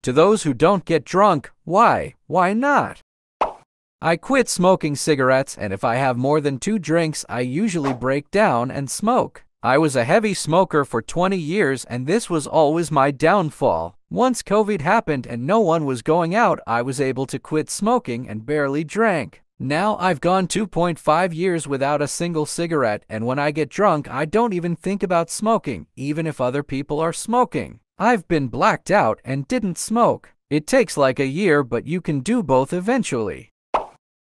To those who don't get drunk, why? Why not? I quit smoking cigarettes, and if I have more than 2 drinks, I usually break down and smoke. I was a heavy smoker for 20 years, and this was always my downfall. Once COVID happened and no one was going out, I was able to quit smoking and barely drank. Now I've gone 2.5 years without a single cigarette, and when I get drunk, I don't even think about smoking, even if other people are smoking. I've been blacked out and didn't smoke. It takes like a year, but you can do both eventually.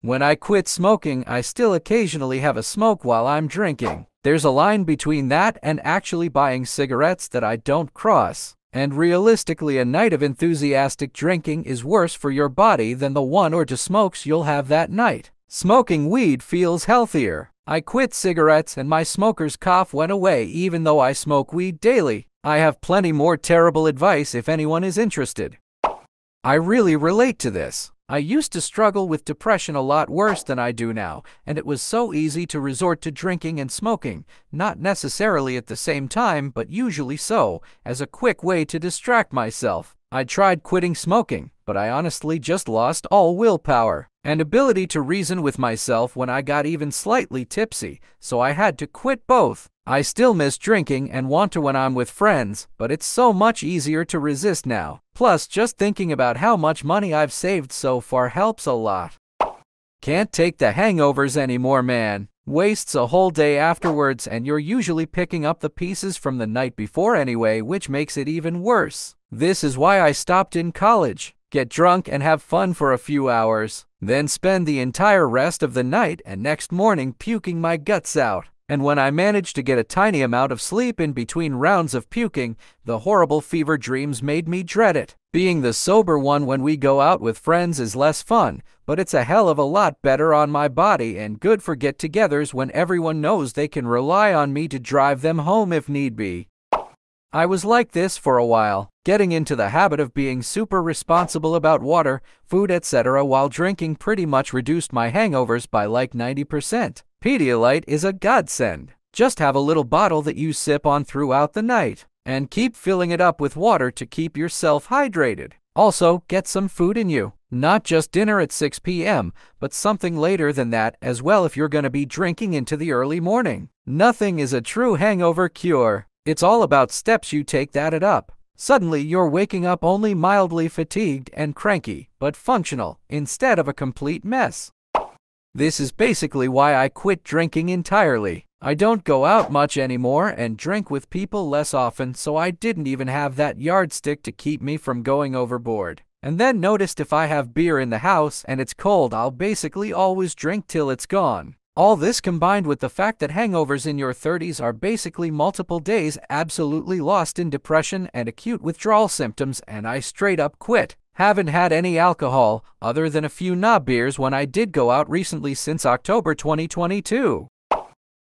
When I quit smoking, I still occasionally have a smoke while I'm drinking. There's a line between that and actually buying cigarettes that I don't cross. And realistically, a night of enthusiastic drinking is worse for your body than the 1 or 2 smokes you'll have that night. Smoking weed feels healthier. I quit cigarettes and my smoker's cough went away even though I smoke weed daily. I have plenty more terrible advice if anyone is interested. I really relate to this. I used to struggle with depression a lot worse than I do now, and it was so easy to resort to drinking and smoking, not necessarily at the same time, but usually so, as a quick way to distract myself. I tried quitting smoking, but I honestly just lost all willpower and ability to reason with myself when I got even slightly tipsy, so I had to quit both. I still miss drinking and want to when I'm with friends, but it's so much easier to resist now. Plus, just thinking about how much money I've saved so far helps a lot. Can't take the hangovers anymore, man. Wastes a whole day afterwards, and you're usually picking up the pieces from the night before anyway, which makes it even worse. This is why I stopped in college. Get drunk and have fun for a few hours, then spend the entire rest of the night and next morning puking my guts out. And when I managed to get a tiny amount of sleep in between rounds of puking, the horrible fever dreams made me dread it. Being the sober one when we go out with friends is less fun, but it's a hell of a lot better on my body and good for get-togethers when everyone knows they can rely on me to drive them home if need be. I was like this for a while, getting into the habit of being super responsible about water, food, etc. while drinking pretty much reduced my hangovers by like 90%. Pedialyte is a godsend. Just have a little bottle that you sip on throughout the night, and keep filling it up with water to keep yourself hydrated. Also, get some food in you. Not just dinner at 6 p.m., but something later than that as well if you're going to be drinking into the early morning. Nothing is a true hangover cure. It's all about steps you take that add up. Suddenly, you're waking up only mildly fatigued and cranky, but functional, instead of a complete mess. This is basically why I quit drinking entirely. I don't go out much anymore and drink with people less often, so I didn't even have that yardstick to keep me from going overboard. And then noticed if I have beer in the house and it's cold, I'll basically always drink till it's gone. All this combined with the fact that hangovers in your 30s are basically multiple days absolutely lost in depression and acute withdrawal symptoms, and I straight up quit. Haven't had any alcohol, other than a few knob beers when I did go out recently since October 2022.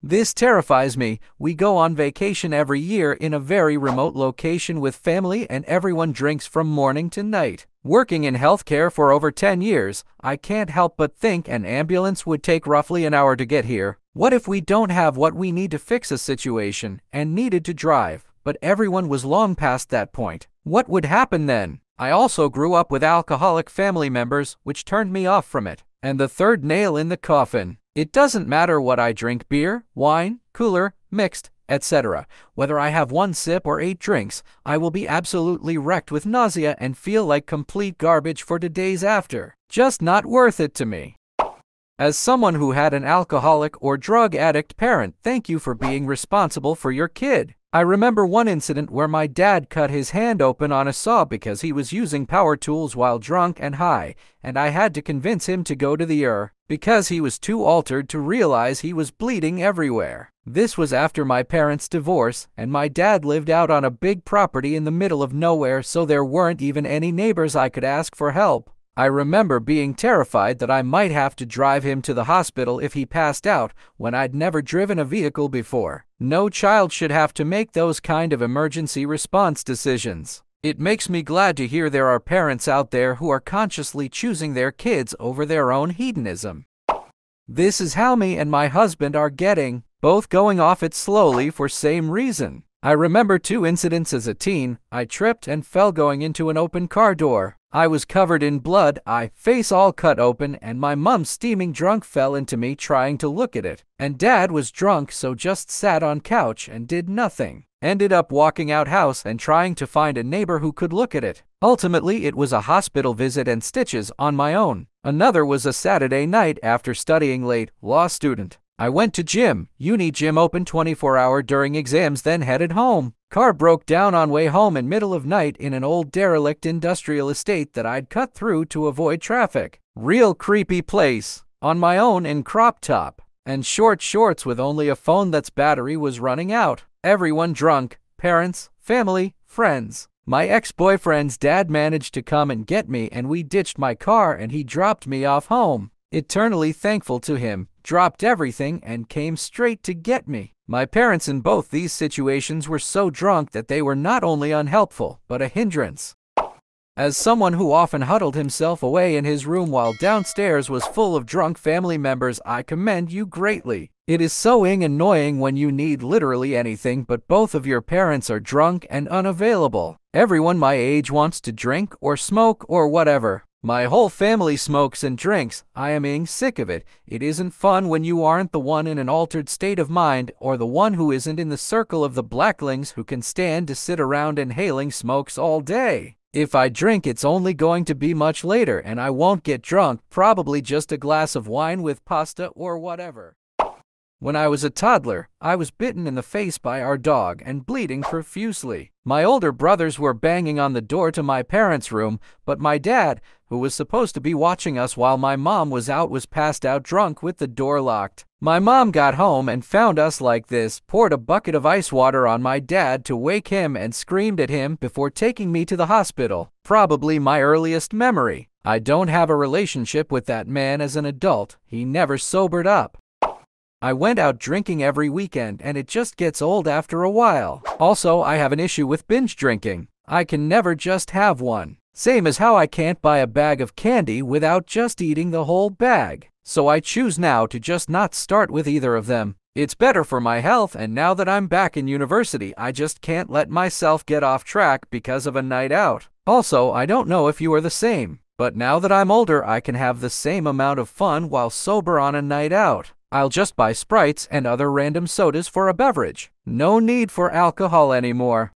This terrifies me. We go on vacation every year in a very remote location with family and everyone drinks from morning to night. Working in healthcare for over 10 years, I can't help but think an ambulance would take roughly an hour to get here. What if we don't have what we need to fix a situation and needed to drive, but everyone was long past that point? What would happen then? I also grew up with alcoholic family members, which turned me off from it. And the third nail in the coffin. It doesn't matter what I drink, beer, wine, cooler, mixed, etc. Whether I have 1 sip or 8 drinks, I will be absolutely wrecked with nausea and feel like complete garbage for the days after. Just not worth it to me. As someone who had an alcoholic or drug addict parent, thank you for being responsible for your kid. I remember one incident where my dad cut his hand open on a saw because he was using power tools while drunk and high, and I had to convince him to go to the ER because he was too altered to realize he was bleeding everywhere. This was after my parents' divorce, and my dad lived out on a big property in the middle of nowhere, so there weren't even any neighbors I could ask for help. I remember being terrified that I might have to drive him to the hospital if he passed out when I'd never driven a vehicle before. No child should have to make those kind of emergency response decisions. It makes me glad to hear there are parents out there who are consciously choosing their kids over their own hedonism. This is how me and my husband are getting, both going off it slowly for same reason. I remember 2 incidents as a teen. I tripped and fell going into an open car door. I was covered in blood, face all cut open, and my mom steaming drunk fell into me trying to look at it. And dad was drunk, so just sat on couch and did nothing. Ended up walking out house and trying to find a neighbor who could look at it. Ultimately, it was a hospital visit and stitches on my own. Another was a Saturday night after studying late, law student. I went to gym, uni gym open 24-hour during exams, then headed home. Car broke down on way home in middle of night in an old derelict industrial estate that I'd cut through to avoid traffic. Real creepy place. On my own in crop top and short shorts with only a phone that's battery was running out. Everyone drunk, parents, family, friends. My ex-boyfriend's dad managed to come and get me, and we ditched my car and he dropped me off home. Eternally thankful to him, dropped everything and came straight to get me. My parents in both these situations were so drunk that they were not only unhelpful, but a hindrance. As someone who often huddled himself away in his room while downstairs was full of drunk family members, I commend you greatly. It is so annoying when you need literally anything but both of your parents are drunk and unavailable. Everyone my age wants to drink or smoke or whatever. My whole family smokes and drinks. I am sick of it. It isn't fun when you aren't the one in an altered state of mind or the one who isn't in the circle of the blacklings who can stand to sit around inhaling smokes all day. If I drink, it's only going to be much later and I won't get drunk, probably just a glass of wine with pasta or whatever. When I was a toddler, I was bitten in the face by our dog and bleeding profusely. My older brothers were banging on the door to my parents' room, but my dad, who was supposed to be watching us while my mom was out, was passed out drunk with the door locked. My mom got home and found us like this, poured a bucket of ice water on my dad to wake him and screamed at him before taking me to the hospital. Probably my earliest memory. I don't have a relationship with that man as an adult. He never sobered up. I went out drinking every weekend and it just gets old after a while. Also, I have an issue with binge drinking. I can never just have one. Same as how I can't buy a bag of candy without just eating the whole bag. So I choose now to just not start with either of them. It's better for my health, and now that I'm back in university, I just can't let myself get off track because of a night out. Also, I don't know if you are the same, but now that I'm older, I can have the same amount of fun while sober on a night out. I'll just buy Sprites and other random sodas for a beverage. No need for alcohol anymore.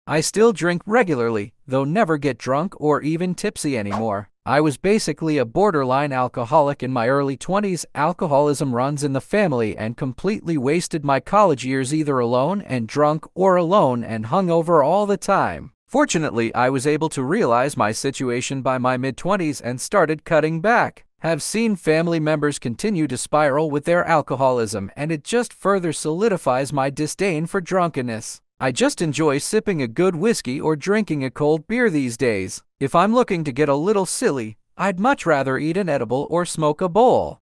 I still drink regularly, though never get drunk or even tipsy anymore. I was basically a borderline alcoholic in my early 20s. Alcoholism runs in the family and completely wasted my college years either alone and drunk or alone and hungover all the time. Fortunately, I was able to realize my situation by my mid-20s and started cutting back. Have seen family members continue to spiral with their alcoholism, and it just further solidifies my disdain for drunkenness. I just enjoy sipping a good whiskey or drinking a cold beer these days. If I'm looking to get a little silly, I'd much rather eat an edible or smoke a bowl.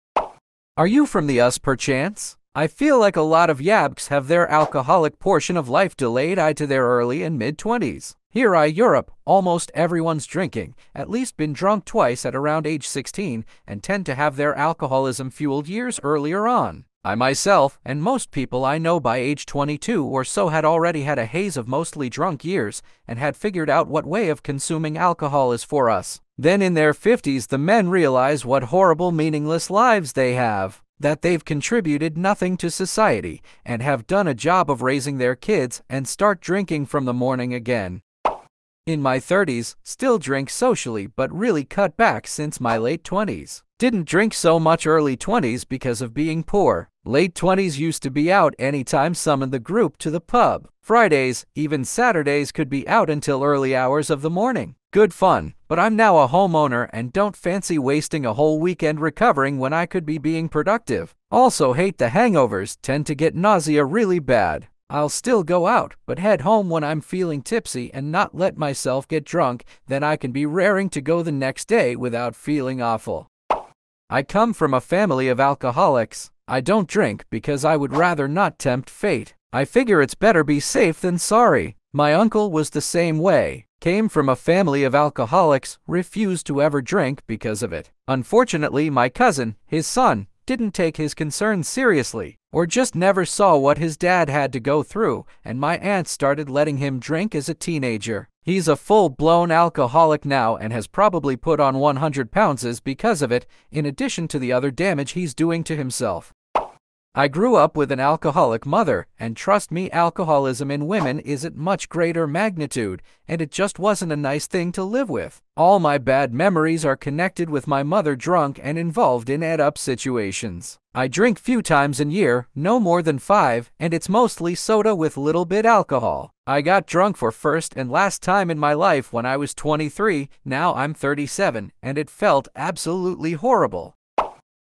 Are you from the US perchance? I feel like a lot of yabks have their alcoholic portion of life delayed to their early and mid-20s. Here Europe, almost everyone's drinking, at least been drunk twice at around age 16, and tend to have their alcoholism fueled years earlier on. I myself, and most people I know by age 22 or so, had already had a haze of mostly drunk years, and had figured out what way of consuming alcohol is for us. Then in their 50s the men realize what horrible meaningless lives they have, that they've contributed nothing to society, and have done a job of raising their kids, and start drinking from the morning again. In my 30s, still drink socially but really cut back since my late 20s. Didn't drink so much early 20s because of being poor. Late 20s used to be out anytime summoned the group to the pub. Fridays, even Saturdays could be out until early hours of the morning. Good fun, but I'm now a homeowner and don't fancy wasting a whole weekend recovering when I could be being productive. Also hate the hangovers, tend to get nausea really bad. I'll still go out, but head home when I'm feeling tipsy and not let myself get drunk, then I can be raring to go the next day without feeling awful. I come from a family of alcoholics. I don't drink because I would rather not tempt fate. I figure it's better be safe than sorry. My uncle was the same way. Came from a family of alcoholics, refused to ever drink because of it. Unfortunately, my cousin, his son, didn't take his concerns seriously, or just never saw what his dad had to go through, and my aunt started letting him drink as a teenager. He's a full-blown alcoholic now and has probably put on 100 pounds because of it, in addition to the other damage he's doing to himself. I grew up with an alcoholic mother, and trust me, alcoholism in women is at much greater magnitude, and it just wasn't a nice thing to live with. All my bad memories are connected with my mother drunk and involved in ed-up situations. I drink few times a year, no more than 5, and it's mostly soda with little bit alcohol. I got drunk for first and last time in my life when I was 23, now I'm 37, and it felt absolutely horrible.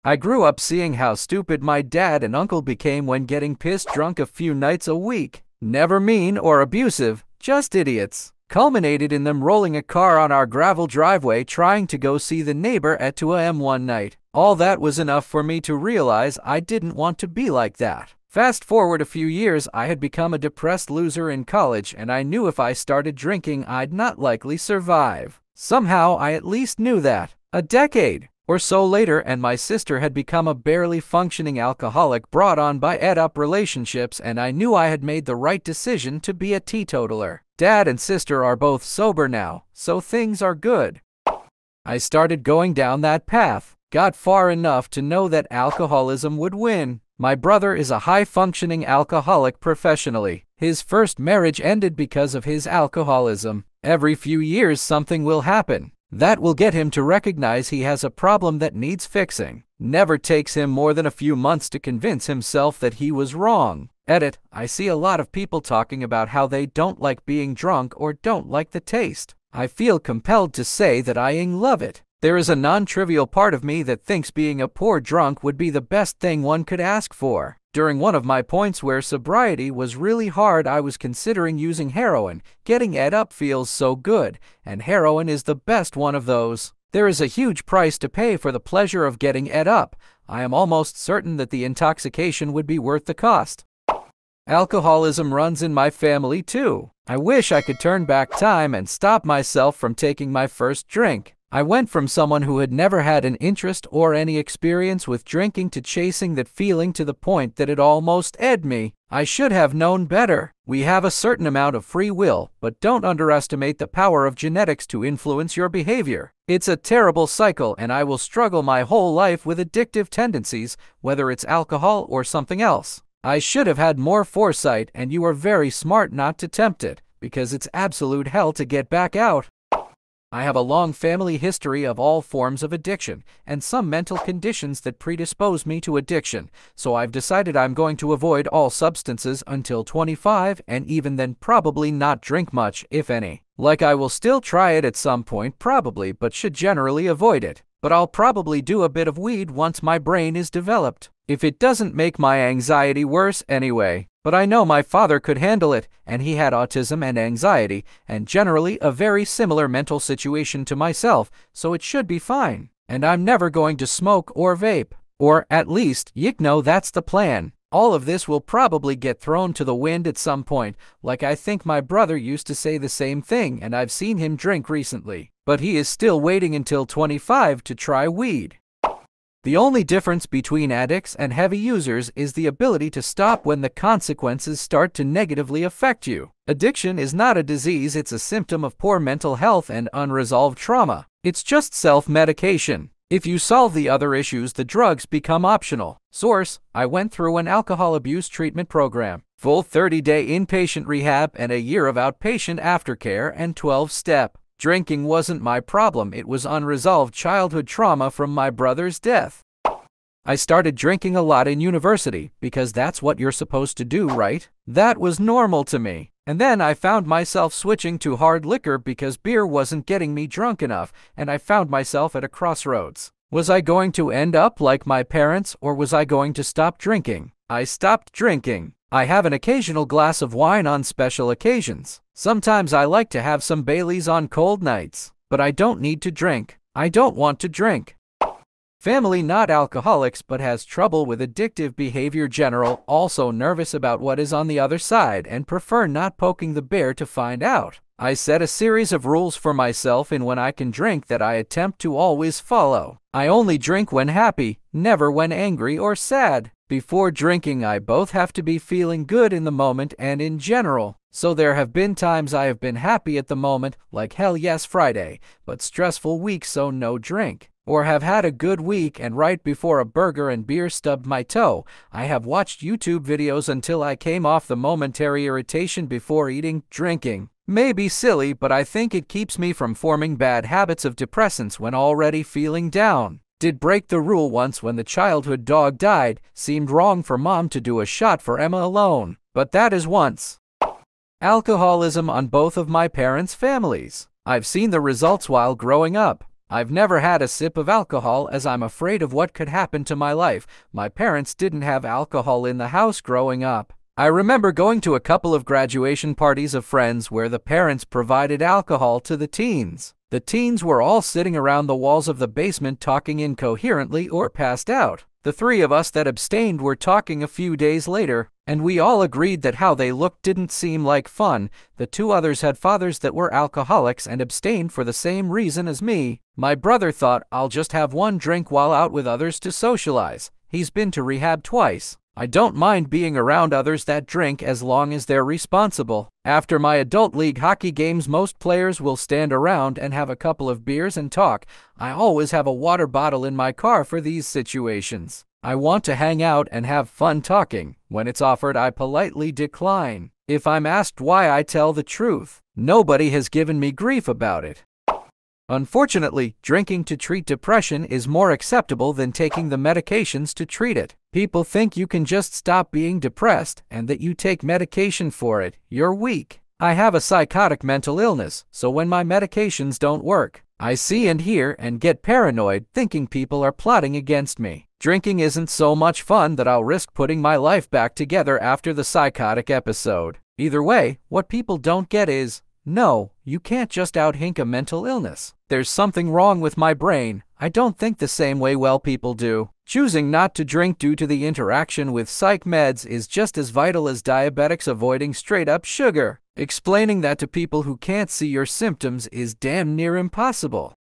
I grew up seeing how stupid my dad and uncle became when getting pissed drunk a few nights a week. Never mean or abusive, just idiots. Culminated in them rolling a car on our gravel driveway trying to go see the neighbor at 2 a.m. one night. All that was enough for me to realize I didn't want to be like that. Fast forward a few years, I had become a depressed loser in college, and I knew if I started drinking I'd not likely survive. Somehow I at least knew that. A decade or so later, and my sister had become a barely functioning alcoholic brought on by ed-up relationships, and I knew I had made the right decision to be a teetotaler. Dad and sister are both sober now, so things are good. I started going down that path, got far enough to know that alcoholism would win. My brother is a high-functioning alcoholic professionally. His first marriage ended because of his alcoholism. Every few years something will happen that will get him to recognize he has a problem that needs fixing. Never takes him more than a few months to convince himself that he was wrong. Edit, I see a lot of people talking about how they don't like being drunk or don't like the taste. I feel compelled to say that I love it. There is a non-trivial part of me that thinks being a poor drunk would be the best thing one could ask for. During one of my points where sobriety was really hard, I was considering using heroin. Getting ed-up feels so good, and heroin is the best one of those. There is a huge price to pay for the pleasure of getting ed-up. I am almost certain that the intoxication would be worth the cost. Alcoholism runs in my family too. I wish I could turn back time and stop myself from taking my first drink. I went from someone who had never had an interest or any experience with drinking to chasing that feeling to the point that it almost ed me. I should have known better. We have a certain amount of free will, but don't underestimate the power of genetics to influence your behavior. It's a terrible cycle, and I will struggle my whole life with addictive tendencies, whether it's alcohol or something else. I should have had more foresight, and you are very smart not to tempt it, because it's absolute hell to get back out. I have a long family history of all forms of addiction, and some mental conditions that predispose me to addiction, so I've decided I'm going to avoid all substances until 25, and even then probably not drink much, if any. Like, I will still try it at some point probably, but should generally avoid it. But I'll probably do a bit of weed once my brain is developed, if it doesn't make my anxiety worse anyway. But I know my father could handle it, and he had autism and anxiety, and generally a very similar mental situation to myself, so it should be fine. And I'm never going to smoke or vape. Or, at least, that's the plan. All of this will probably get thrown to the wind at some point, like I think my brother used to say the same thing, and I've seen him drink recently. But he is still waiting until 25 to try weed. The only difference between addicts and heavy users is the ability to stop when the consequences start to negatively affect you. Addiction is not a disease, it's a symptom of poor mental health and unresolved trauma. It's just self-medication. If you solve the other issues, the drugs become optional. Source: I went through an alcohol abuse treatment program, full 30-day inpatient rehab and a year of outpatient aftercare and 12-step. Drinking wasn't my problem, it was unresolved childhood trauma from my brother's death. I started drinking a lot in university, because that's what you're supposed to do, right? That was normal to me. And then I found myself switching to hard liquor because beer wasn't getting me drunk enough, and I found myself at a crossroads. Was I going to end up like my parents, or was I going to stop drinking? I stopped drinking. I have an occasional glass of wine on special occasions. Sometimes I like to have some Baileys on cold nights. But I don't need to drink. I don't want to drink. Family not alcoholics but has trouble with addictive behavior. General, also nervous about what is on the other side and prefer not poking the bear to find out. I set a series of rules for myself in when I can drink that I attempt to always follow. I only drink when happy, never when angry or sad. Before drinking, I both have to be feeling good in the moment and in general. So there have been times I have been happy at the moment, like hell yes Friday, but stressful week so no drink. Or have had a good week and right before a burger and beer stubbed my toe, I have watched YouTube videos until I came off the momentary irritation before eating, drinking. May be silly, but I think it keeps me from forming bad habits of depressants when already feeling down. Did break the rule once when the childhood dog died, seemed wrong for mom to do a shot for Emma alone. But that is once. Alcoholism on both of my parents' families. I've seen the results while growing up. I've never had a sip of alcohol as I'm afraid of what could happen to my life. My parents didn't have alcohol in the house growing up. I remember going to a couple of graduation parties of friends where the parents provided alcohol to the teens. The teens were all sitting around the walls of the basement talking incoherently or passed out. The three of us that abstained were talking a few days later, and we all agreed that how they looked didn't seem like fun. The two others had fathers that were alcoholics and abstained for the same reason as me. My brother thought, I'll just have one drink while out with others to socialize. He's been to rehab twice. I don't mind being around others that drink as long as they're responsible. After my adult league hockey games, most players will stand around and have a couple of beers and talk. I always have a water bottle in my car for these situations. I want to hang out and have fun talking. When it's offered, I politely decline. If I'm asked why, I tell the truth. Nobody has given me grief about it. Unfortunately, drinking to treat depression is more acceptable than taking the medications to treat it. People think you can just stop being depressed and that you take medication for it, you're weak. I have a psychotic mental illness, so when my medications don't work, I see and hear and get paranoid thinking people are plotting against me. Drinking isn't so much fun that I'll risk putting my life back together after the psychotic episode. Either way, what people don't get is, no, you can't just outhink a mental illness. There's something wrong with my brain. I don't think the same way well people do. Choosing not to drink due to the interaction with psych meds is just as vital as diabetics avoiding straight-up sugar. Explaining that to people who can't see your symptoms is damn near impossible.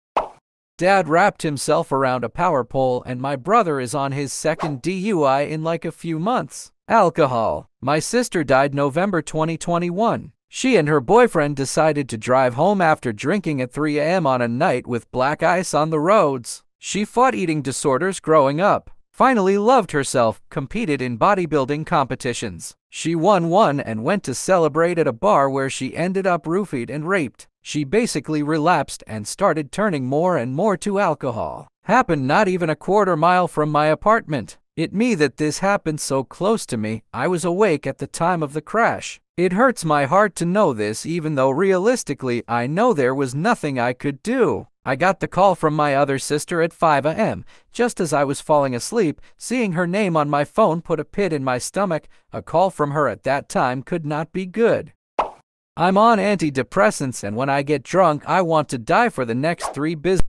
Dad wrapped himself around a power pole and my brother is on his second DUI in like a few months. Alcohol. My sister died November 2021. She and her boyfriend decided to drive home after drinking at 3 a.m. on a night with black ice on the roads. She fought eating disorders growing up, finally loved herself, competed in bodybuilding competitions. She won one and went to celebrate at a bar where she ended up roofied and raped. She basically relapsed and started turning more and more to alcohol. Happened not even a quarter mile from my apartment. It me that this happened so close to me. I was awake at the time of the crash. It hurts my heart to know this, even though realistically I know there was nothing I could do. I got the call from my other sister at 5 a.m. just as I was falling asleep. Seeing her name on my phone put a pit in my stomach. A call from her at that time could not be good. I'm on antidepressants and when I get drunk I want to die for the next 3 business.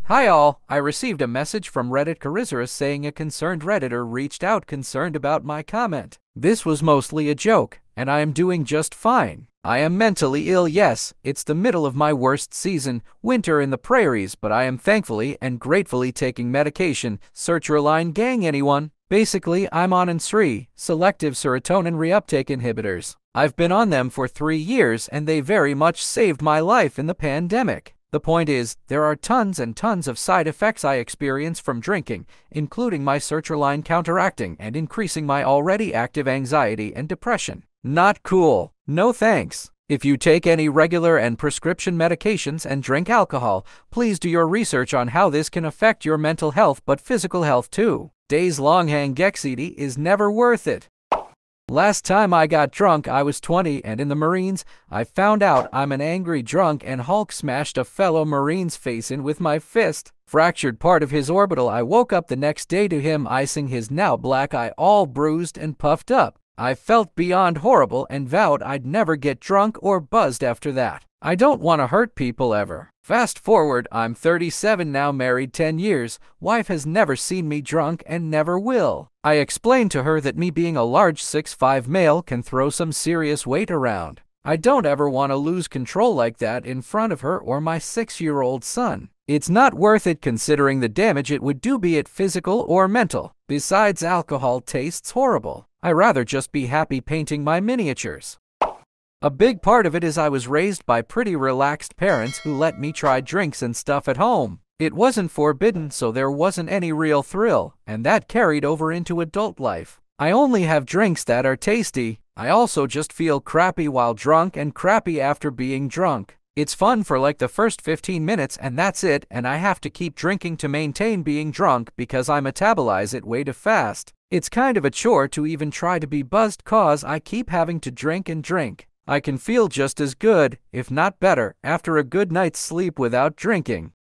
Hi all, I received a message from Reddit Charizarus saying a concerned Redditor reached out concerned about my comment. This was mostly a joke, and I am doing just fine. I am mentally ill, yes, it's the middle of my worst season, winter in the prairies, but I am thankfully and gratefully taking medication. Sertraline gang anyone? Basically, I'm on N3, selective serotonin reuptake inhibitors. I've been on them for 3 years and they very much saved my life in the pandemic. The point is, there are tons and tons of side effects I experience from drinking, including my sertraline counteracting and increasing my already active anxiety and depression. Not cool. No thanks. If you take any regular and prescription medications and drink alcohol, please do your research on how this can affect your mental health but physical health too. Days-long anxiety is never worth it. Last time I got drunk, I was 20 and in the Marines, I found out I'm an angry drunk and Hulk smashed a fellow Marine's face in with my fist. Fractured part of his orbital. I woke up the next day to him icing his now black eye all bruised and puffed up. I felt beyond horrible and vowed I'd never get drunk or buzzed after that. I don't want to hurt people ever. Fast forward, I'm 37 now, married 10 years. Wife has never seen me drunk and never will. I explained to her that me being a large 6'5" male can throw some serious weight around. I don't ever want to lose control like that in front of her or my 6-year-old son. It's not worth it considering the damage it would do, be it physical or mental. Besides, alcohol tastes horrible. I'd rather just be happy painting my miniatures. A big part of it is I was raised by pretty relaxed parents who let me try drinks and stuff at home. It wasn't forbidden, so there wasn't any real thrill, and that carried over into adult life. I only have drinks that are tasty. I also just feel crappy while drunk and crappy after being drunk. It's fun for like the first 15 minutes and that's it, and I have to keep drinking to maintain being drunk because I metabolize it way too fast. It's kind of a chore to even try to be buzzed cause I keep having to drink and drink. I can feel just as good, if not better, after a good night's sleep without drinking.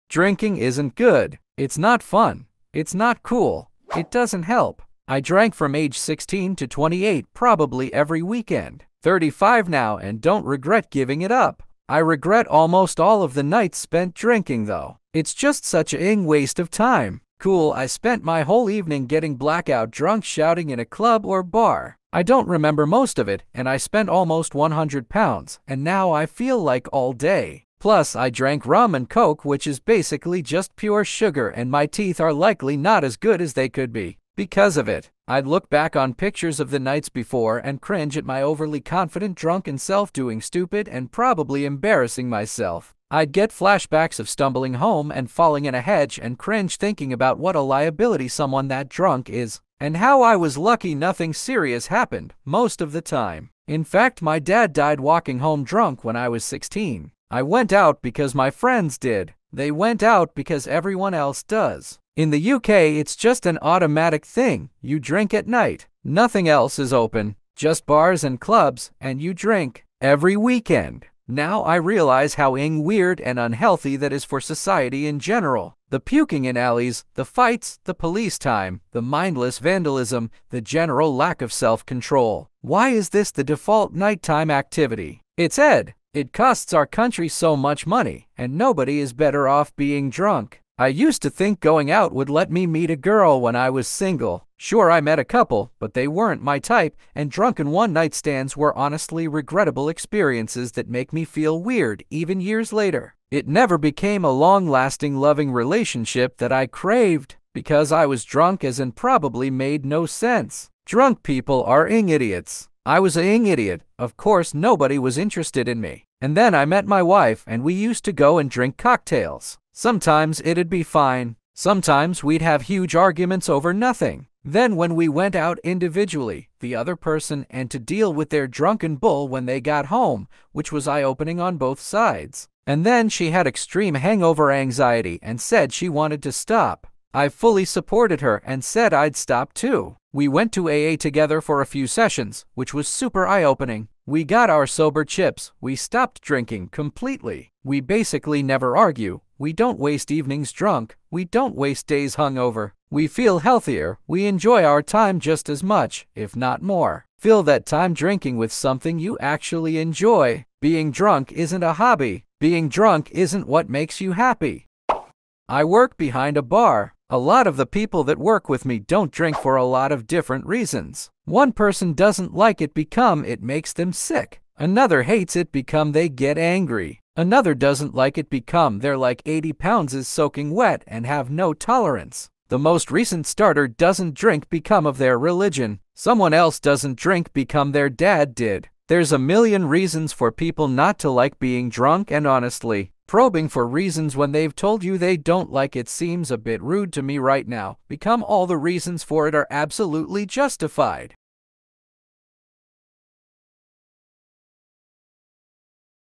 Drinking isn't good. It's not fun. It's not cool. It doesn't help. I drank from age 16 to 28 probably every weekend. 35 now and don't regret giving it up. I regret almost all of the nights spent drinking though. It's just such a waste of time. Cool, I spent my whole evening getting blackout drunk shouting in a club or bar. I don't remember most of it, and I spent almost 100 pounds, and now I feel like all day. Plus, I drank rum and coke, which is basically just pure sugar, and my teeth are likely not as good as they could be. Because of it, I'd look back on pictures of the nights before and cringe at my overly confident drunken self doing stupid and probably embarrassing myself. I'd get flashbacks of stumbling home and falling in a hedge and cringe thinking about what a liability someone that drunk is, and how I was lucky nothing serious happened most of the time. In fact, my dad died walking home drunk when I was 16. I went out because my friends did. They went out because everyone else does. In the UK, it's just an automatic thing. You drink at night. Nothing else is open. Just bars and clubs, and you drink every weekend. Now I realize how weird and unhealthy that is for society in general. The puking in alleys, the fights, the police time, the mindless vandalism, the general lack of self-control. Why is this the default nighttime activity? It's Ed. It costs our country so much money, and nobody is better off being drunk. I used to think going out would let me meet a girl when I was single. Sure, I met a couple, but they weren't my type, and drunken one-night stands were honestly regrettable experiences that make me feel weird even years later. It never became a long-lasting loving relationship that I craved, because I was drunk as and probably made no sense. Drunk people are idiots. I was a idiot. Of course, nobody was interested in me. And then I met my wife, and we used to go and drink cocktails. Sometimes it'd be fine. Sometimes we'd have huge arguments over nothing. Then when we went out individually, the other person and to deal with their drunken bull when they got home, which was eye-opening on both sides. And then she had extreme hangover anxiety and said she wanted to stop. I fully supported her and said I'd stop too. We went to AA together for a few sessions, which was super eye-opening. We got our sober chips. We stopped drinking completely. We basically never argue. We don't waste evenings drunk. We don't waste days hungover. We feel healthier. We enjoy our time just as much, if not more. Fill that time drinking with something you actually enjoy. Being drunk isn't a hobby. Being drunk isn't what makes you happy. I work behind a bar. A lot of the people that work with me don't drink for a lot of different reasons. One person doesn't like it because it makes them sick. Another hates it because they get angry. Another doesn't like it because they're like 80 pounds is soaking wet and have no tolerance. The most recent starter doesn't drink because of their religion. Someone else doesn't drink because their dad did. There's a million reasons for people not to like being drunk, and honestly, probing for reasons when they've told you they don't like it seems a bit rude to me right now. All the reasons for it are absolutely justified.